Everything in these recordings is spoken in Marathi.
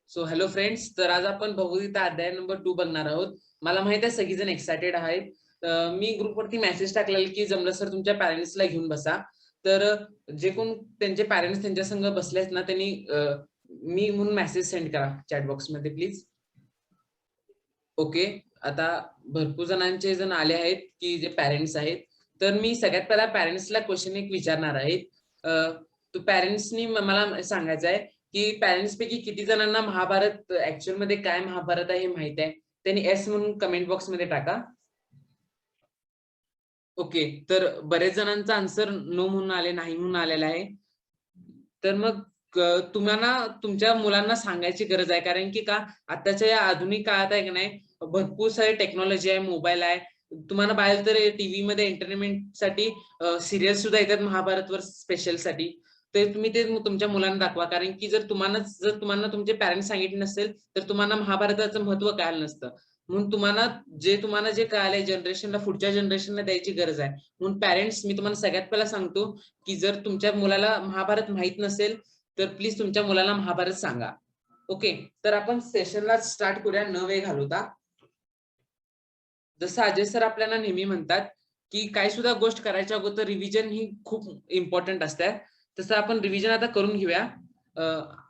सो हॅलो फ्रेंड्स, तर आज आपण भगवद्गीता अध्याय नंबर 2 बघणार आहोत. मला माहित आहे सगळीजण एक्साइटेड आहेत. मी ग्रुपवरती मेसेज टाकलेला की जमलं सर तुमच्या पॅरेंट्सला घेऊन बसा. तर जे कोण त्यांचे पॅरेंट्स त्यांच्या संग बसले आहेत ना त्यांनी मी म्हणून मेसेज सेंड करा चॅट बॉक्स मध्ये प्लीज. ओके, आता भरपूर जणांचे जण आले आहेत की जे पॅरेंट्स आहेत. तर मी सगळ्यात पहिला पॅरेंट्सला क्वेश्चन एक विचारणार आहे. तो पॅरेंट्सनी मला सांगायचं आहे की पॅरेंट्स पैकी किती जणांना महाभारत ऍक्च्युअल मध्ये काय महाभारत आहे हे माहित आहे. त्यांनी एस म्हणून कमेंट बॉक्स मध्ये टाका. ओके, तर बरेच जणांचा आन्सर नो म्हणून आले, नाही म्हणून आलेला आहे. तर मग तुम्हाला तुमच्या मुलांना सांगायची गरज आहे, कारण की का आताच्या या आधुनिक काळात आहे की नाही भरपूर सारी टेक्नॉलॉजी आहे, मोबाईल आहे. तुम्हाला बाहेर तर टीव्ही मध्ये एंटरटेनमेंट साठी सिरियल सुद्धा येतात महाभारतवर स्पेशल साठी. तर तुम्ही ते तुमच्या मुलांना दाखवा, कारण की जर तुम्हाला तुमचे पॅरेंट्स सांगितले नसेल तर तुम्हाला महाभारताचं महत्व कळालं नसतं. म्हणून तुम्हाला जे कळालंय जनरेशनला, पुढच्या जनरेशनला द्यायची गरज आहे. म्हणून पॅरेंट्स, मी तुम्हाला सगळ्यात पहिला सांगतो की जर तुमच्या मुलाला महाभारत माहित नसेल तर प्लीज तुमच्या मुलाला महाभारत सांगा. ओके, तर आपण सेशनला स्टार्ट करूया न वेळ घालवता. जसं अजय सर आपल्याला नेहमी म्हणतात की काही सुद्धा गोष्ट करायच्या अगोदर रिव्हिजन ही खूप इम्पॉर्टंट असते. तसं आपण रिव्हिजन आता करून घेऊया.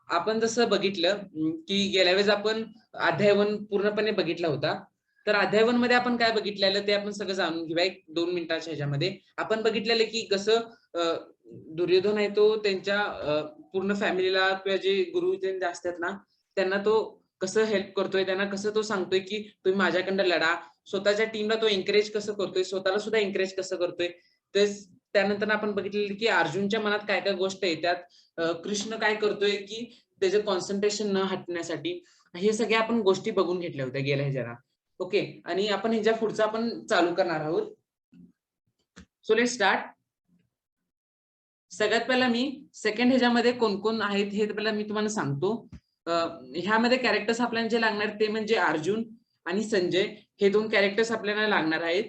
आपण जसं बघितलं की गेल्या वेळेस आपण अध्याय 1 पूर्णपणे बघितला होता. तर अध्याय 1 मध्ये आपण काय बघितलेलं ते आपण सगळं जाणून घेऊया 1-2 मिनिटाच्या ह्याच्यामध्ये. आपण बघितलेलं की कसं दुर्योधन आहे तो त्यांच्या पूर्ण फॅमिलीला किंवा जे गुरु असतात ना त्यांना तो कसं हेल्प करतोय, त्यांना कसं तो सांगतोय की तुम्ही माझ्याकडनं लढा. स्वतःच्या टीमला तो एन्करेज कसं करतोय, स्वतःला सुद्धा एन्करेज कसं करतोय. तेच त्यानंतर आपण बघितलेलं की अर्जुनच्या मनात काय काय गोष्ट येतात, कृष्ण काय करतोय की त्याचं कॉन्सन्ट्रेशन न हटण्यासाठी. हे सगळ्या आपण गोष्टी बघून घेतल्या होत्या गेल्या ह्याच्याला. ओके, आणि आपण ह्याच्या पुढचं आपण चालू करणार आहोत. So let start. सगळ्यात पहिला मी सेकंड ह्याच्यामध्ये कोण कोण आहेत हे पहिला मी तुम्हाला सांगतो. ह्यामध्ये कॅरेक्टर्स आपल्याला जे लागणार ते म्हणजे अर्जुन आणि संजय, हे 2 कॅरेक्टर्स आपल्याला लागणार आहेत.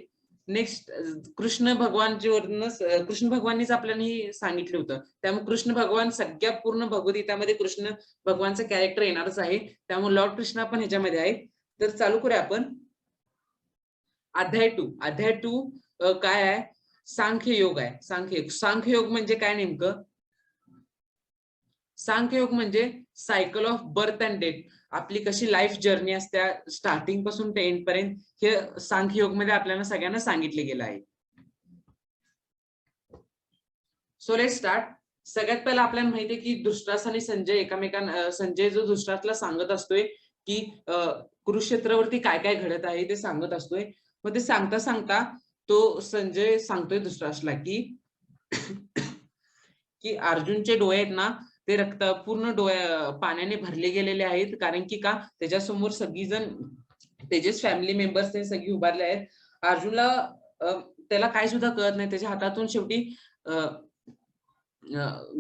नेक्स्ट कृष्ण भगवाननीच आपल्याला हे सांगितलं होतं, त्यामुळे कृष्ण भगवान सगळ्या पूर्ण भगवद्गीतामध्ये कृष्ण भगवानचं कॅरेक्टर येणारच आहे, त्यामुळे लॉर्ड कृष्ण पण ह्याच्यामध्ये आहे. तर चालू करूया आपण. अध्याय 2 काय आहे? सांख्ययोग आहे. सांख्ययोग म्हणजे काय नेमकं? सांख्ययोग म्हणजे cycle of birth and death. आपली कशी लाईफ जर्नी असते स्टार्टिंग पासून ते एंड पर्यंत, हे सांख्ययोग मध्ये आपल्याला सगळ्यांना सांगितले गेलं आहे. So let start. सगळ्यात पहिला आपल्याला माहिती आहे की धृतराष्ट्र आणि संजय जो धृतराष्ट्रला सांगत असतोय की कुरुक्षेत्रावरती काय काय घडत आहे ते सांगत असतोय. मग ते सांगता सांगता तो संजय सांगतोय धृतराष्ट्रला की की अर्जुनचे डोळे आहेत ना ते पूर्ण पाण्याने भरले गेलेले आहेत, कारण की का त्याच्यासमोर सगळीजण त्याचेच फॅमिली मेंबर्स ते सगळे उभारले आहेत. अर्जुनला त्याला काय सुद्धा कळत नाही, त्याच्या हातातून शेवटी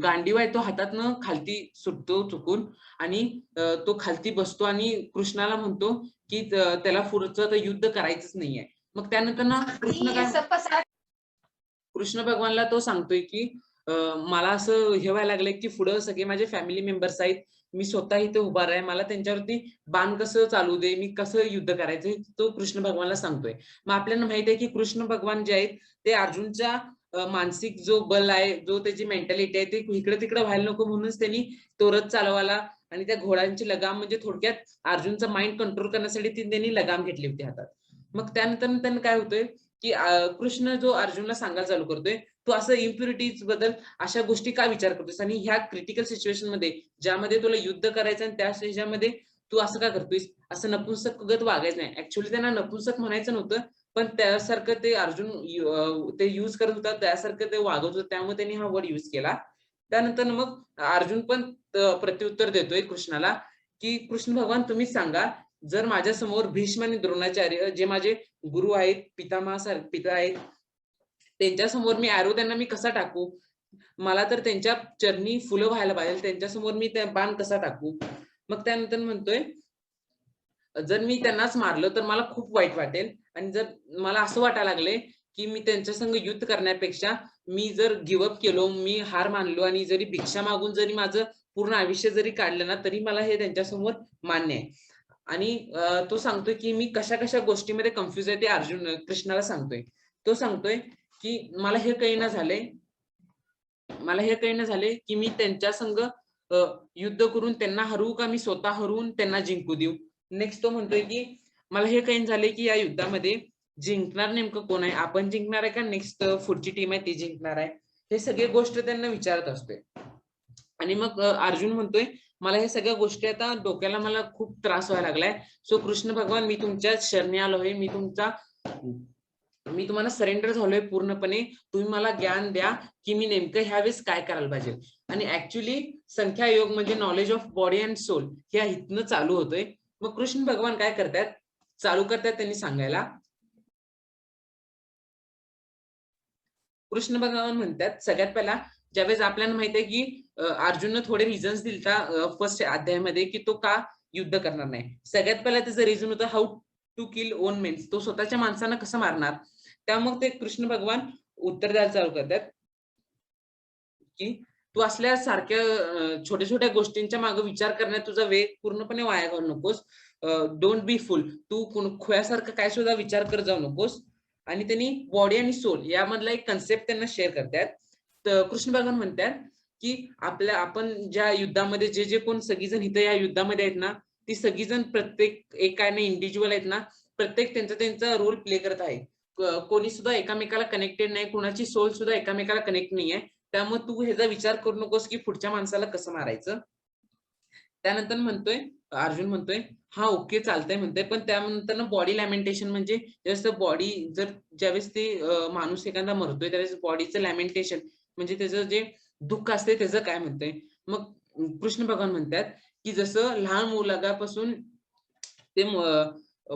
गांडीव आहे तो हातातनं खालती सुटतो चुकून, आणि तो खालती बसतो आणि कृष्णाला म्हणतो की त्याला पुढचं तर युद्ध करायचंच नाहीये. मग त्यानंतर ना कृष्ण भगवानला तो सांगतोय की मला असं हे व्हायला लागलंय की पुढं सगळे माझे फॅमिली मेंबर्स आहेत, मी स्वतः इथे उभा आहे, मला त्यांच्यावरती बाण कसं चालू दे, मी कसं युद्ध करायचंय तो कृष्ण भगवानला सांगतोय. मग आपल्याला माहित आहे की कृष्ण भगवान जे आहेत ते अर्जुनच्या मानसिक जो बल आहे, जो त्याची मेंटॅलिटी आहे ते इकडे तिकडे व्हायला नको म्हणूनच त्यांनी तो रथ चालवायला आणि त्या घोड्यांची लगाम, म्हणजे थोडक्यात अर्जुनचा माइंड कंट्रोल करण्यासाठी त्यांनी लगाम घेतली होती हातात. मग त्यानंतर त्यांना काय होतंय की कृष्ण जो अर्जुनला सांगायला चालू करतोय, तू असं इम्प्युरिटीज बद्दल अशा गोष्टी का विचार करतोस, आणि ह्या क्रिटिकल सिच्युएशन मध्ये ज्यामध्ये तुला युद्ध करायचं आणि त्या ह्याच्यामध्ये तू असं का करतोयस, असं नपुंसकगत वागायचं नाही. ऍक्च्युअली त्यांना नपुंसक म्हणायचं नव्हतं, पण त्यासारखं ते अर्जुन ते युज करत होता, त्यासारखं ते वागत होतं, त्यामुळे त्यांनी हा वर्ड युज केला. त्यानंतर मग अर्जुन पण प्रत्युत्तर देतोय कृष्णाला की कृष्ण भगवान तुम्हीच सांगा, जर माझ्या समोर भीष्म आणि द्रोणाचार्य जे माझे गुरु आहेत, पिता आहेत, त्यांच्या समोर मी अॅरो त्यांना मी कसा टाकू, मला तर त्यांच्या चरणी फुलं व्हायला पाहिजे, त्यांच्या समोर मी त्या बाण कसा टाकू. मग त्यानंतर म्हणतोय जर मी त्यांनाच मारलं तर मला खूप वाईट वाटेल, आणि जर मला असं वाटायला लागले की मी त्यांच्या संग युद्ध करण्यापेक्षा मी जर गिव्हअप केलो, मी हार मानलो आणि जरी भिक्षा मागून जरी माझं पूर्ण आयुष्य जरी काढलं ना तरी मला हे त्यांच्यासमोर मान्य आहे. आणि तो सांगतोय की मी कशा कशा गोष्टीमध्ये कन्फ्युज आहे ते कृष्णाला सांगतोय. तो सांगतोय की मला हे कळेना झाले की मी त्यांच्या संग युद्ध करून त्यांना हरवू का मी स्वतः हरवून त्यांना जिंकू देऊ. नेक्स्ट तो म्हणतोय की मला हे कळेना झाले की या युद्धामध्ये जिंकणार नेमकं कोण आहे, आपण जिंकणार आहे का नेक्स्ट पुढची टीम आहे ती जिंकणार आहे. हे सगळे गोष्ट त्यांना विचारत असतोय. आणि मग अर्जुन म्हणतोय मला हे सगळ्या गोष्टी आता डोक्याला मला खूप त्रास व्हायला लागलाय. सो कृष्ण भगवान मी तुमच्या शरणी आलो आहे. मी तुम्हाला सरेंडर झालोय पूर्णपणे. तुम्ही मला ज्ञान द्या की मी नेमकं ह्यावेळेस काय करायला पाहिजे. आणि ऍक्च्युली संख्या योग म्हणजे knowledge of body and soul ह्या इथनं चालू होतोय. मग कृष्ण भगवान काय करतात, चालू करतात त्यांनी सांगायला. कृष्ण भगवान म्हणतात सगळ्यात पहिला ज्यावेळेस आपल्याला माहिती आहे की अर्जुननं थोडे रिझन्स दिलता फर्स्ट अध्यायामध्ये की तो का युद्ध करणार नाही. सगळ्यात पहिला त्याचं रिझन होतं how to kill own mens, तो स्वतःच्या माणसांना कसं मारणार. त्यामुळे ते कृष्ण भगवान उत्तर द्यायला चालू करतात की तू असल्या सारख्या छोट्या छोट्या गोष्टींच्या मागे विचार करण्यात तुझा वेळ पूर्णपणे वाया घालू नकोस. डोंट बी फुल, तू खोयासारखं काय सुद्धा विचार करत जाऊ नकोस. आणि त्यांनी बॉडी आणि सोल यामधला एक कन्सेप्ट त्यांना शेअर करतात. तर कृष्ण भगवान म्हणतात की आपण ज्या युद्धामध्ये जे जे कोण सगळीजण इथं या युद्धामध्ये आहेत ना, ती सगळीजण प्रत्येक एक काय नाही इंडिव्हिज्युअल आहेत ना, प्रत्येक त्यांचा त्यांचा रोल प्ले करत आहे. कोणी सुद्धा एकामेकाला कनेक्टेड नाही, कोणाची सोल सुद्धा एकामेकाला कनेक्ट नाहीये. त्यामुळे तू ह्याचा विचार करू नकोस की पुढच्या माणसाला कसं मारायचं. त्यानंतर म्हणतोय अर्जुन म्हणतोय हा ओके चालतंय म्हणतोय, पण त्यानंतर बॉडी लॅमेंटेशन म्हणजे जसं बॉडी जर ज्यावेळेस ते माणूस एखादा मरतोय त्यावेळेस बॉडीचं लॅमेंटेशन म्हणजे त्याचं जे दुःख असते त्याचं काय म्हणतंय. मग कृष्ण भगवान म्हणतात की जसं लहान मुलगापासून ते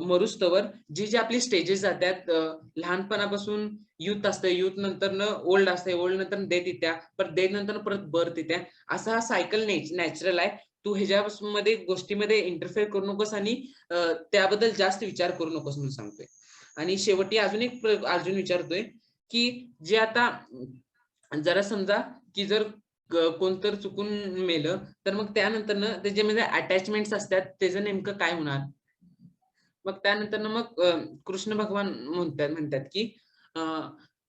मरुस्तवर जी जी आपली स्टेजेस जातात, लहानपणापासून युथ असते, युथ नंतर ओल्ड असते, ओल्ड नंतर डेथ येत्या, परत डेथ नंतर परत बर्थ येत्या. असा हा सायकल नॅचरल आहे. तू ह्याच्यामध्ये गोष्टीमध्ये इंटरफेअर करू नकोस आणि त्याबद्दल जास्त विचार करू नकोस म्हणून सांगतोय. आणि शेवटी अजून एक अर्जुन विचारतोय की जे आता जरा समजा की जर कोणतर चुकून मेलं तर मग त्यानंतर त्याच्यामध्ये अटॅचमेंट्स असतात त्याचं नेमकं काय होणार. मग त्यानंतर मग कृष्ण भगवान म्हणतात की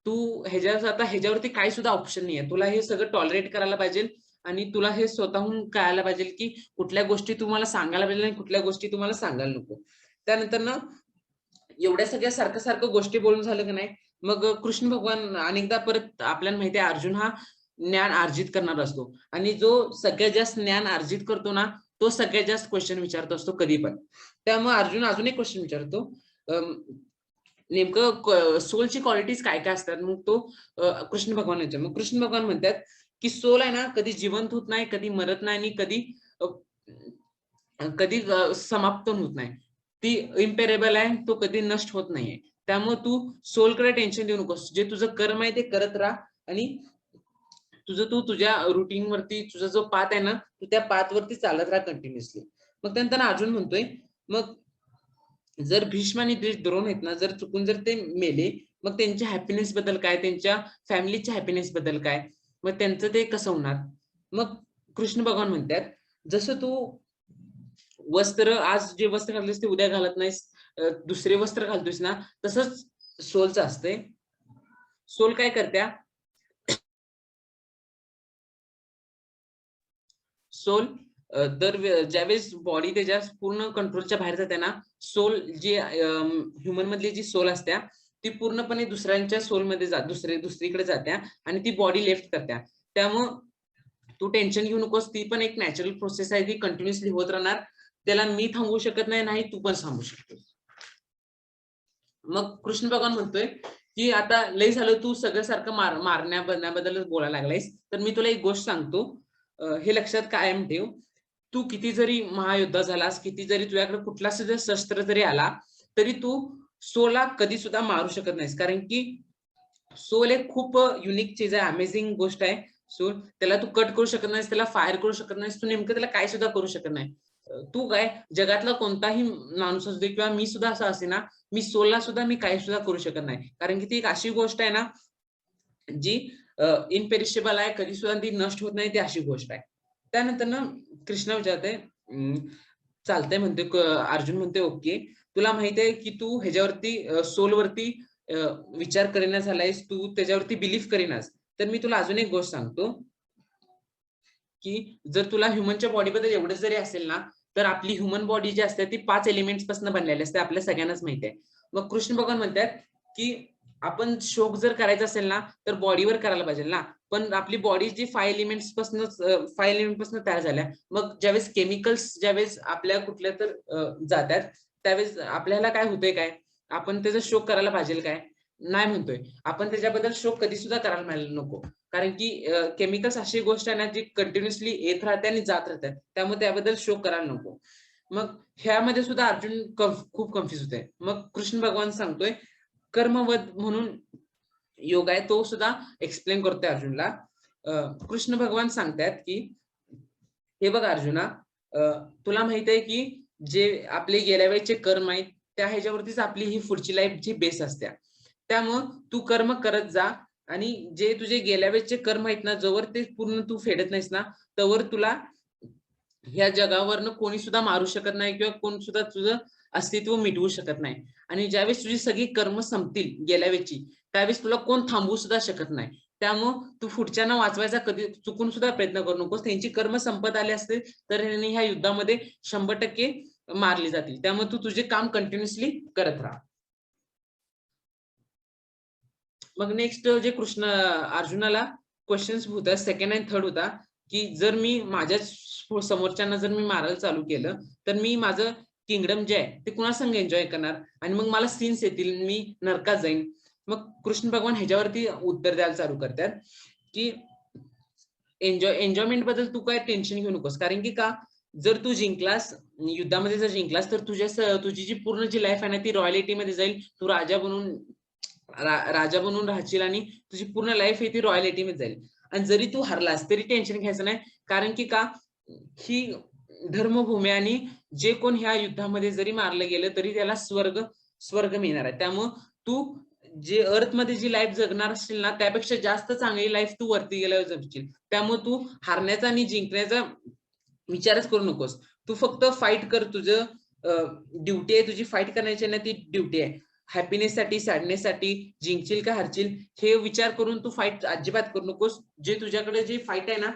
तू ह्याच्यावरती काही सुद्धा ऑप्शन नाहीये. तुला हे सगळं टॉलरेट करायला पाहिजे आणि तुला हे स्वतःहून कळायला पाहिजे की कुठल्या गोष्टी तुम्हाला सांगायला पाहिजे आणि कुठल्या गोष्टी तुम्हाला सांगायला नको. त्यानंतर एवढ्या सगळ्या सारखं सारखं गोष्टी बोलून झालं की नाही, मग कृष्ण भगवान अनेकदा परत आपल्याला माहिती आहे अर्जुन हा ज्ञान अर्जित करणार असतो आणि जो सगळ्यात जास्त ज्ञान अर्जित करतो ना तो सगळ्यात जास्त क्वेश्चन विचारत असतो कधी पण. त्यामुळे अर्जुन अजून एक क्वेश्चन विचारतो, नेमकं सोलची क्वालिटीज काय काय असतात. मग तो कृष्ण भगवान मग कृष्ण भगवान म्हणतात की सोल आहे ना कधी जिवंत होत नाही, कधी मरत नाही आणि कधी समाप्त होत नाही. ती इम्पेरेबल आहे, तो कधी नष्ट होत नाहीये. त्यामुळे तू सोलकडे टेन्शन देऊ नकोस. जे तुझं कर्म आहे ते करत राहा आणि तू तुझ्या रुटीन वरती तुझा जो पाथ आहे ना तू त्या पाथ वरती चालत राहा कंटिन्युअसली. मग त्यानंतर अर्जुन म्हणतोय मग जर भीष्म आणि द्रोण आहेत ना जर चुकून जर ते मेले मग त्यांच्या हॅपीनेस बद्दल काय, त्यांच्या फॅमिलीच्या हॅपीनेस बद्दल काय, मग त्यांचं ते कसं होणार. मग कृष्ण भगवान म्हणतात जसं तू वस्त्र आज जे वस्त्र घालतोस ते उद्या घालत नाहीस, दुसरे वस्त्र घालतोस ना तसंच सोलचं असतंय. सोल काय करत्या, सोल दर ज्यावेळेस बॉडी त्याच्या पूर्ण कंट्रोलच्या बाहेर जाते ना, सोल जी ह्युमन मधली जी सोल असत्या ती पूर्णपणे दुसऱ्यांच्या सोलमध्ये दुसरीकडे जात्या आणि ती बॉडी लेफ्ट करत्या. त्यामुळं तू टेन्शन घेऊ नकोस. ती पण एक नॅचरल प्रोसेस आहे, ती कंटिन्युअसली होत राहणार. त्याला मी थांबवू शकत नाही तू पण थांबवू शकतो. मग कृष्ण भगवान म्हणतोय की आता लय झालं तू सगळं सारखं मारण्याबद्दलच बोलायला लागलायस, तर मी तुला एक गोष्ट सांगतो, हे लक्षात कायम ठेव. तू किती जरी महायोद्धा झालास, किती जरी तुझ्याकडे कुठला सुद्धा शस्त्र जरी आला तरी तू सोला कधी सुद्धा मारू शकत नाहीस. कारण की सोल एक खूप युनिक चीज आहे, अमेझिंग गोष्ट आहे. सोल त्याला तू कट करू शकत नाहीस, त्याला फायर करू शकत नाहीस, तू नेमकं त्याला काय सुद्धा करू शकत नाही. तू काय जगातला कोणताही माणूस असू दे किंवा मी सुद्धा असं असे ना, मी सोलला सुद्धा मी काही सुद्धा करू शकत नाही. कारण की ती एक अशी गोष्ट आहे ना जी इनपेरिशेबल आहे, कधी सुद्धा ती नष्ट होत नाही, ती अशी गोष्ट आहे. त्यानंतर ना कृष्ण विचारते, चालतंय म्हणते, अर्जुन म्हणते ओके. तुला माहित आहे की तू ह्याच्यावरती सोलवरती विचार करेना झालायस, तू त्याच्यावरती बिलीव्ह करेनास. तर मी तुला अजून एक गोष्ट सांगतो, की जर तुला ह्युमनच्या बॉडीबद्दल एवढंच जरी असेल ना, तर आपली ह्युमन बॉडी जी असते ती 5 एलिमेंट्स पासून बनलेली असते. आपल्या सगळ्यांनाच माहिती आहे. मग कृष्ण भगवान म्हणतात, की आपण शोक जर करायचा असेल ना, तर बॉडीवर करायला पाहिजे ना. पण आपली बॉडी जी 5 एलिमेंट्स पासूनच 5 एलिमेंट पासून तयार झाल्या. मग ज्यावेळेस केमिकल्स ज्यावेळेस आपल्या कुठल्या तर जातात, त्यावेळेस आपल्याला काय होतंय काय? आपण त्याचा शोक करायला पाहिजे काय? नाही म्हणतोय. आपण त्याच्याबद्दल शोक कधी सुद्धा करायला नको. कारण की केमिकल्स अशी गोष्ट आहे ना, जी कंटिन्युअसली येत राहते आणि जात राहते. त्यामुळे त्याबद्दल शोक करायला नको. मग ह्यामध्ये सुद्धा अर्जुन खूप कन्फ्यूज होतोय. मग कृष्ण भगवान सांगतोय, कर्मवध म्हणून योग आहे, तो सुद्धा एक्सप्लेन करतोय अर्जुनला. कृष्ण भगवान सांगतायत, की हे बघ अर्जुना, तुला माहित आहे की जे आपले गेल्या वेळेचे कर्म आहेत, त्या ह्याच्यावरतीच आपली ही पुढची लाईफ जी बेस असते. त्यामुळं तू कर्म करत जा आणि जे तुझे गेल्या वेळेचे कर्म आहेत ना, जोवर ते पूर्ण तू फेडत नाहीस ना, तोवर तुला ह्या जगावरनं कोणी सुद्धा मारू शकत नाही किंवा कोण सुद्धा तुझं अस्तित्व मिटवू शकत नाही. आणि ज्यावेळेस तुझी सगळी कर्म संपतील गेल्या वेळची, त्यावेळेस तुला कोण थांबवू सुद्धा शकत नाही. त्यामुळं तू पुढच्यांना वाचवायचा कधी चुकून सुद्धा प्रयत्न करू नकोस. त्यांची कर्म संपत आली असतील, तर ह्यांनी ह्या युद्धामध्ये 100% मारली जातील. त्यामुळे तू तुझे काम कंटिन्युअसली करत राहा. मग नेक्स्ट जे कृष्ण अर्जुनाला क्वेश्चन्स होता, सेकंड आणि थर्ड होता, की जर मी माझ्या समोरच्यांना जर मी मारायला चालू केलं, तर मी माझं किंगडम जे आहे ते कुणासंग एन्जॉय करणार आणि मग मला सीन्स येतील, मी नरकात जाईन. मग कृष्ण भगवान ह्याच्यावरती उत्तर द्यायला चालू करतात, की एन्जॉयमेंट बद्दल तू काय टेन्शन घेऊ नकोस. कारण की का, जर तू जिंकलास, युद्धामध्ये जर जिंकलास, तर तुझी जी पूर्ण जी लाईफ आहे ना, ती रॉयलिटी मध्ये जाईल. तू राजा बनून राहशील आणि तुझी पूर्ण लाईफ ही ती रॉयलिटी मध्ये जाईल. आणि जरी तू हरलास तरी टेन्शन घ्यायचं नाही. कारण की का, ही धर्मभूमी आणि जे कोण ह्या युद्धामध्ये जरी मारलं गेलं तरी त्याला स्वर्ग मिळणार आहे. त्यामुळं तू जे अर्थ मध्ये जी लाईफ जगणार असशील ना, त्यापेक्षा जास्त चांगली लाईफ तू वरती गेल्यावर जगशील. त्यामुळे तू हारण्याचा आणि जिंकण्याचा विचारच करू नकोस. तू फक्त फाईट कर. तुझं ड्युटी आहे, तुझी फाईट करण्याची ना, ती ड्युटी आहे. हॅपीनेस साठी, सॅडनेस साठी, जिंकशील का हरशील हे विचार करून तू फाईट अजिबात करू नकोस. जे तुझ्याकडे जी फाईट आहे ना,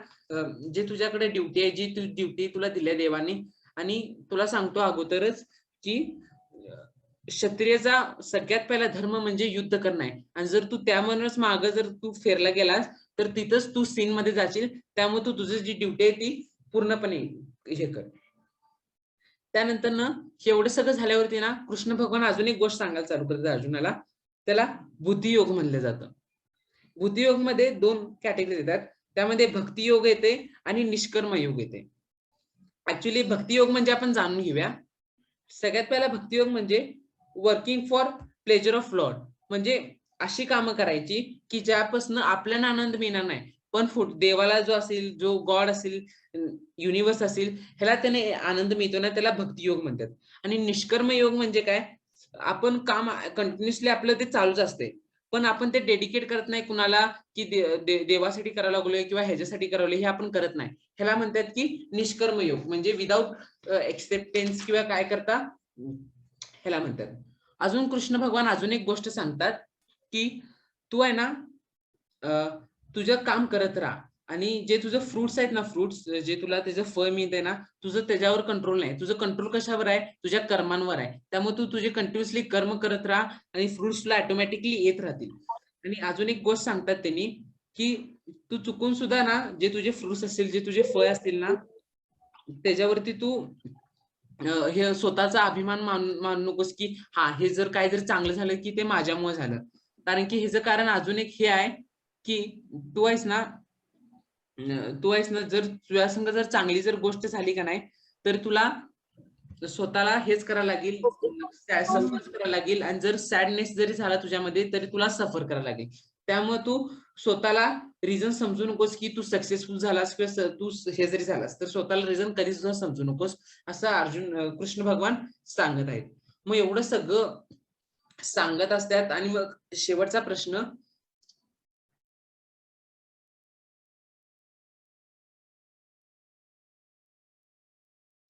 जे तुझ्याकडे ड्युटी आहे, जी ड्युटी तुला दिल्या देवाने, आणि तुला सांगतो अगोदरच, की क्षत्रियचा सगळ्यात पहिला धर्म म्हणजे युद्ध करणं आहे. आणि जर तू त्यामधूनच मागं जर तू फेरला गेलास, तर तिथंच तू सीन मध्ये जाशील. त्यामुळे तू तुझी जी ड्युटी आहे ती पूर्णपणे हे कर. त्यानंतर ना, एवढं सगळं झाल्यावरती ना, कृष्ण भगवान अजून एक गोष्ट सांगायला चालू करतात अर्जुनाला. त्याला बुद्धियोग म्हणलं जातं. बुद्धियोग मध्ये 2 कॅटेगरी येतात. त्यामध्ये भक्तियोग येते आणि निष्कर्म योग येते. ऍक्च्युली भक्तियोग म्हणजे आपण जाणून घेऊया. सगळ्यात पहिला भक्तियोग म्हणजे working for pleasure of Lord. म्हणजे अशी कामं करायची की ज्यापासून आपल्याला आनंद मिळणार नाही, पण देवाला जो असेल, जो गॉड असेल, युनिव्हर्स असेल, ह्याला त्याने आनंद मिळतो ना, त्याला भक्तियोग म्हणतात. आणि निष्कर्म योग म्हणजे काय, आपण काम कंटिन्युअसली आपलं ते चालूच असते, पण आपण ते डेडिकेट करत नाही कुणाला, की देवासाठी करायला लागलोय किंवा ह्याच्यासाठी करावं, हे आपण करत नाही. ह्याला म्हणतात की निष्कर्म योग, म्हणजे विदाऊट एक्सेप्टन्स किंवा काय करता, ह्याला म्हणतात. अजून कृष्ण भगवान अजून एक गोष्ट सांगतात, की तू आहे ना, तुझं काम करत राहा आणि जे तुझं फ्रुट्स आहेत ना, फ्रुट्स जे तुला त्याचं फळ मिळतंय ना, तुझं त्याच्यावर कंट्रोल नाही. तुझं कंट्रोल कशावर आहे? तुझ्या कर्मांवर आहे. त्यामुळे तू तुझे कंटिन्युअसली कर्म करत राहा आणि फ्रुट्स तुला ऑटोमॅटिकली येत राहतील. आणि अजून एक गोष्ट सांगतात त्यांनी, की तू चुकून सुद्धा ना, जे तुझे फ्रुट्स असतील, जे तुझे फळ असतील ना, त्याच्यावरती तू हे स्वतःचा अभिमान मानू नकोस, की हा, हे जर काय जर चांगलं झालं की ते माझ्यामुळे झालं. कारण की ह्याचं कारण अजून एक हे आहे, की तू आहेस ना, जर तुझ्या संग जर चांगली जर गोष्ट झाली का नाही, तर तुला स्वतःला हेच करावं लागेल, सफर करावं लागेल. आणि जर सॅडनेस जरी झाला तुझ्यामध्ये, तरी तुला सफर करावं लागेल. त्यामुळे तू स्वतःला रिझन समजू नकोस, की तू सक्सेसफुल झालास किंवा तू हे जरी झालास, तर स्वतःला रिझन कधीच सुद्धा समजू नकोस, असं कृष्ण भगवान सांगत आहेत. मग एवढं सगळं सांगत असतात आणि मग शेवटचा प्रश्न,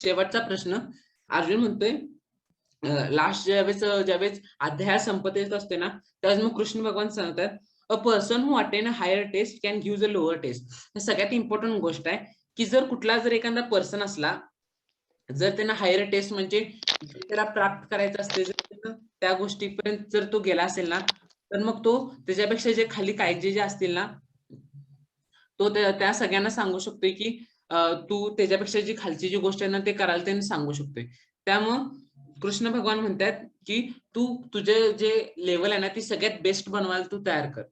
शेवटचा प्रश्न अर्जुन म्हणतोय, लास्ट ज्यावेळेस अध्याय संपत येत असते ना, त्यावेळेस मग कृष्ण भगवान सांगतात, a person who attain a higher taste can give a lower taste. सगळ्यात इम्पॉर्टंट गोष्ट आहे की जर एखादा पर्सन असला, जर त्यांना हायर टेस्ट म्हणजे त्याला प्राप्त करायचं असते, जर त्या गोष्टीपर्यंत जर तो गेला असेल ना, तर मग तो त्याच्यापेक्षा जे खाली काळजी जे असतील ना, तो त्या सगळ्यांना सांगू शकतोय की तू त्याच्यापेक्षा जी खालची जी गोष्ट आहे ना, ते करायला त्यांनी सांगू शकतोय. त्यामुळं कृष्ण भगवान म्हणतात की तू तुझे जे लेवल आहे ना, ती सगळ्यात बेस्ट बनवायला तू तयार कर.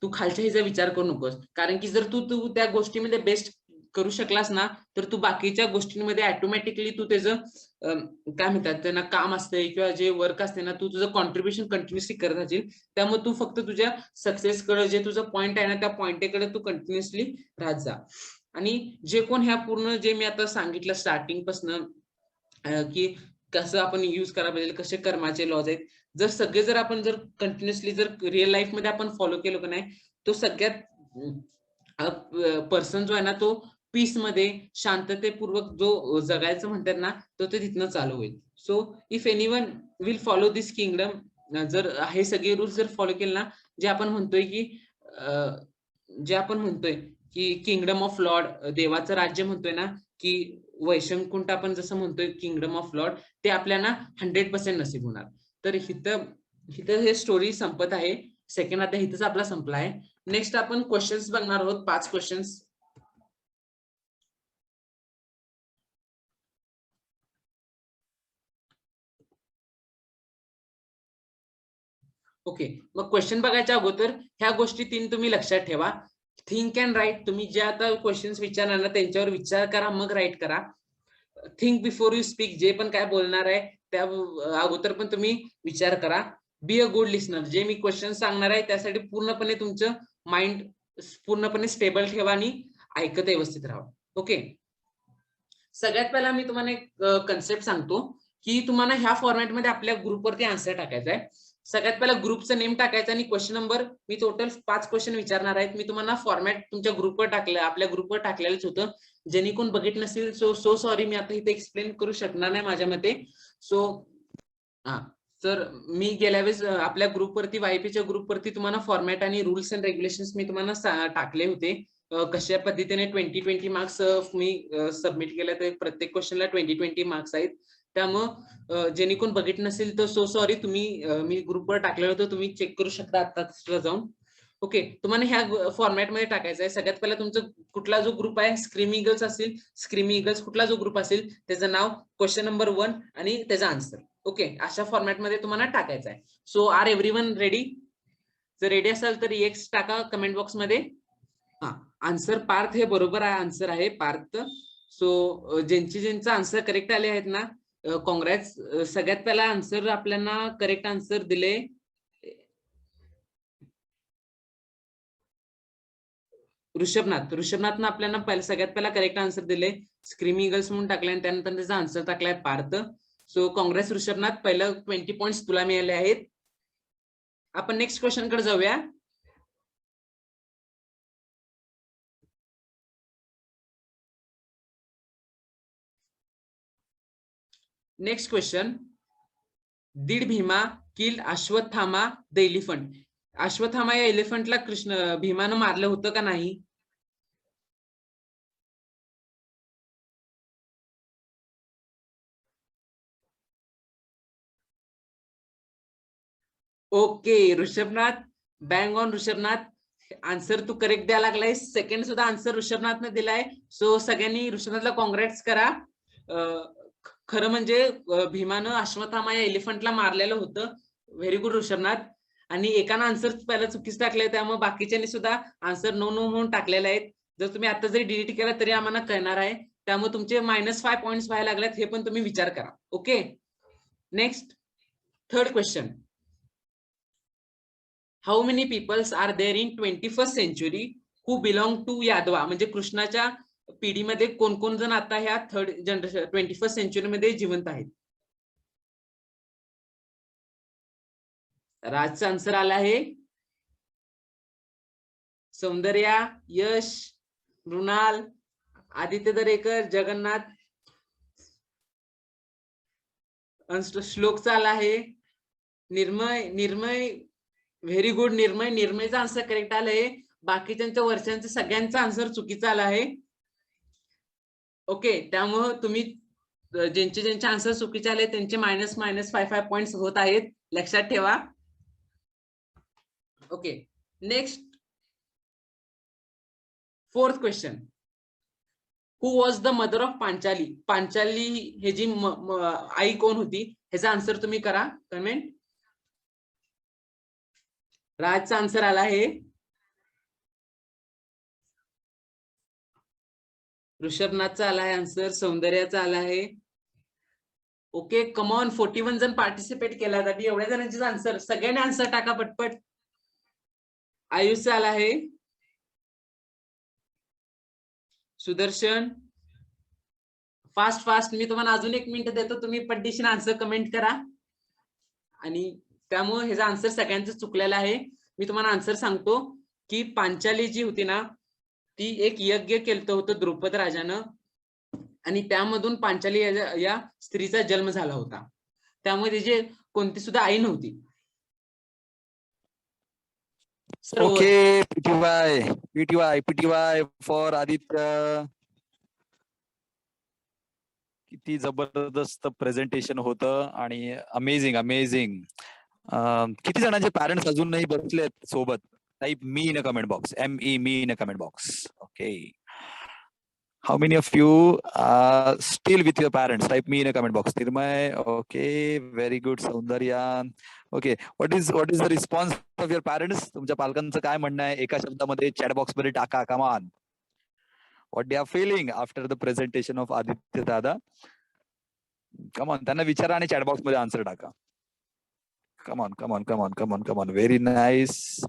तू खालच्या हिचा विचार करू नकोस, कारण की जर तू तू त्या गोष्टीमध्ये बेस्ट करू शकलास ना, तर तू बाकीच्या गोष्टींमध्ये ऑटोमॅटिकली तू त्याचं काय म्हणतात त्यांना काम असते किंवा जे वर्क असते ना, तू तुझं कॉन्ट्रीब्युशन कंटिन्युअसली करत राहशील. त्यामुळे तू फक्त तुझ्या सक्सेस कडे, जे तुझं पॉईंट आहे ना, त्या पॉईंटकडे तू कंटिन्युअसली राहत जा. आणि जे कोण ह्या पूर्ण जे मी आता सांगितलं स्टार्टिंग पासून की कसं आपण युज करायला पाहिजे, कसे कर्माचे लॉज आहेत, जर आपण कंटिन्युअसली जर रिअल लाईफ मध्ये आपण फॉलो केलं की नाही, तो सगळ्यात पर्सन जो आहे ना, तो पीस मध्ये शांततेपूर्वक जो जगायचं म्हणतात ना, तो ते तिथनं चालू होईल. So if anyone will follow this kingdom, जर हे सगळे रूल्स जर फॉलो केले ना, जे आपण म्हणतोय की जे आपण म्हणतोय की किंगडम ऑफ लॉर्ड, देवाचं राज्य म्हणतोय ना, की वैशंकुंठ आपण जसं म्हणतोय किंगडम ऑफ लॉर्ड, ते आपल्याला 100% नसीब होणार. तर इथं हे स्टोरी संपत आहे. सेकंड अध्याय इथंच आपला संपला आहे. नेक्स्ट आपण क्वेश्चन्स बघणार आहोत, 5 क्वेश्चन्स. ओके, मग क्वेश्चन बघायच्या अगोदर ह्या गोष्टी 3 तुम्ही लक्षात ठेवा. Think and write. तुम्ही जे आता क्वेश्चन्स विचारणार ना, त्यांच्यावर विचार करा, मग राईट करा. Think before you speak. जे पण काय बोलणार आहे त्या अगोदर पण तुम्ही विचार करा. Be a good listener. जे मी क्वेश्चन सांगणार आहे त्यासाठी पूर्णपणे तुमचं माइंड पूर्णपणे स्टेबल ठेवा आणि ऐकत व्यवस्थित राहा. ओके, सगळ्यात पहिला मी तुम्हाला एक कन्सेप्ट सांगतो की तुम्हाला ह्या फॉर्मॅटमध्ये आपल्या ग्रुपवरती आन्सर टाकायचा आहे. सगळ्यात पहिला ग्रुपचं नेम टाकायचं आणि क्वेश्चन नंबर, मी टोटल 5 क्वेश्चन विचारणार आहेत. मी तुम्हाला फॉर्मॅट तुमच्या ग्रुपवर टाकलं, आपल्या ग्रुपवर टाकलेलंच होतं. ज्यांनी कोण बघितलं नसेल सो सॉरी, मी आता इथे एक्सप्लेन करू शकणार नाही माझ्या मते. सो हा, तर मी गेल्या वेळेस आपल्या ग्रुपवरती, वायपीच्या ग्रुपवरती तुम्हाला फॉर्मॅट आणि रूल्स अँड रेग्युलेशन्स मी तुम्हाला टाकले होते. कशा पद्धतीने 20-20 मार्क्स मी सबमिट केले, तर प्रत्येक क्वेश्चनला 20-20 मार्क्स आहेत. त्यामुळं ज्यांनी कोण बघितलं नसेल तर सो सॉरी, तुम्ही मी ग्रुपवर टाकलेलं होतं, तुम्ही चेक करू शकता आता जाऊन. ओके, तुम्हाला ह्या फॉर्मॅटमध्ये टाकायचं आहे. सगळ्यात पहिला तुमचं कुठला जो ग्रुप आहे, स्क्रीम ईगल्स असेल, स्क्रीम ईगल्स कुठला जो ग्रुप असेल त्याचं नाव, क्वेश्चन नंबर 1 आणि त्याचा आन्सर. ओके, अशा फॉर्मॅटमध्ये तुम्हाला टाकायचं आहे. So are everyone ready? जर रेडी असाल तर एक्स टाका कमेंट बॉक्स मध्ये. हा, आन्सर पार्थ हे बरोबर आहे, आन्सर आहे पार्थ. सो ज्यांचं आन्सर करेक्ट आले आहेत ना, कॉंग्रॅट्स. सगळ्यात पहिला आन्सर आपल्याला करेक्ट आन्सर दिले ऋषभनाथनं आपल्याला सगळ्यात पहिला करेक्ट आन्सर दिले. स्क्रीम ईगल्स म्हणून टाकले आणि त्यानंतर त्याचा आन्सर टाकलाय पार्थ. सो कॉंग्रेस ऋषभनाथ, पहिलं 20 पॉइंट्स तुला मिळाले आहेत. आपण नेक्स्ट क्वेश्चन कडे जाऊया. Next question, did Bhima kill Ashwatthama the elephant? Ashwatthama या एलिफंटला भीमानं मारलं होतं का नाही? Okay Rishabhnath, bang on Rishabhnath. Answer तू करेक्ट द्यायला लागलाय. सेकंड सुद्धा आन्सर ऋषभनाथने दिलाय. सो सगळ्यांनी ऋषभनाथला कॉंग्रॅट्स करा. खरं म्हणजे भीमानं अश्वत्थामा या एलिफंटला मारलेलं होतं. Very good Rishabhnath. आणि एकानं आन्सर पहिला चुकीच टाकलंय, त्यामुळे बाकीच्यांनी सुद्धा आन्सर नो नो म्हणून टाकलेले आहेत. जर तुम्ही आता जरी डिलीट केला तरी आम्हाला कळणार आहे. त्यामुळे तुमचे -5 पॉईंट्स व्हायला लागलेत, हे पण तुम्ही विचार करा. Okay, next third question. How many peoples are there in 21st century who belong to Yadava? म्हणजे कृष्णाच्या पिढीमध्ये कोण कोण जण आता ह्या थर्ड जनरेशन 21st सेंचुरीमध्ये जिवंत आहेत? राजचा आन्सर आला आहे. सौंदर्या, यश, मृणाल, आदित्य दरेकर, जगन्नाथ. श्लोकचा आला आहे. Nirmay very good. निर्मयचा आन्सर करेक्ट आलाय. बाकीच्यांच्या वर्षांचं सगळ्यांचा आन्सर चुकीचा आला आहे. ओके, त्यामुळं तुम्ही ज्यांचे आन्सर चुकीचे आले त्यांचे -5 पॉइंट्स होत आहेत, लक्षात ठेवा. Okay, next 4th question. Who was the mother of Panchali? Panchali हे जी आई कोण होती, ह्याचा आन्सर तुम्ही करा कमेंट. राजचा आन्सर आला आहे. ऋषभनाथचा आला आहे आन्सर. सौंदर्याचा आला आहे. ओके, कमॉन, 41 जण पार्टिसिपेट केला. आणि एवढ्या जणांचे आन्सर, सगळ्यांनी आन्सर टाका पटपट. आयुषचा आला आहे. सुदर्शन, फास्ट. मी तुम्हाला अजून 1 मिनिट देतो, तुम्ही पटदिशीने आन्सर कमेंट करा. आणि त्यामुळे ह्याचा आन्सर सगळ्यांचं चुकलेला आहे. मी तुम्हाला आन्सर सांगतो की पांचाली जी होती ना, ती एक यज्ञ केलं होतं द्रुपद राजानं, आणि त्यामधून पांचाली या स्त्रीचा जन्म झाला होता. त्यामुळे तिची कोणती सुद्धा आई नव्हती. Okay, PTY for Aditya. किती जबरदस्त प्रेझेंटेशन होतं आणि अमेझिंग. किती जणांचे पॅरेंट्स अजूनही बसलेत सोबत? Type me in a comment box. ME me in a comment box. Okay, how many of you still with your parents? Type me in a comment box. Nirmay, okay, very good. Soundarya, okay. What is the response of your parents? तुमच्या पालकांचं काय म्हणणं आहे? एका शब्दामध्ये चॅट बॉक्स मध्ये टाका. Come on, what they are feeling after the presentation of Aditya दादा? कम ऑन, त्यांना विचारा आणि चॅट बॉक्स मध्ये आन्सर टाका. Come on. Very nice.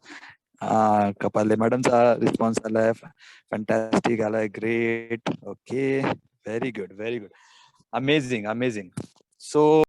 Kapale मॅडमचा रिस्पॉन्स आलाय. फॅन्टॅस्टिक आलाय. Great. Okay, very good. Amazing. So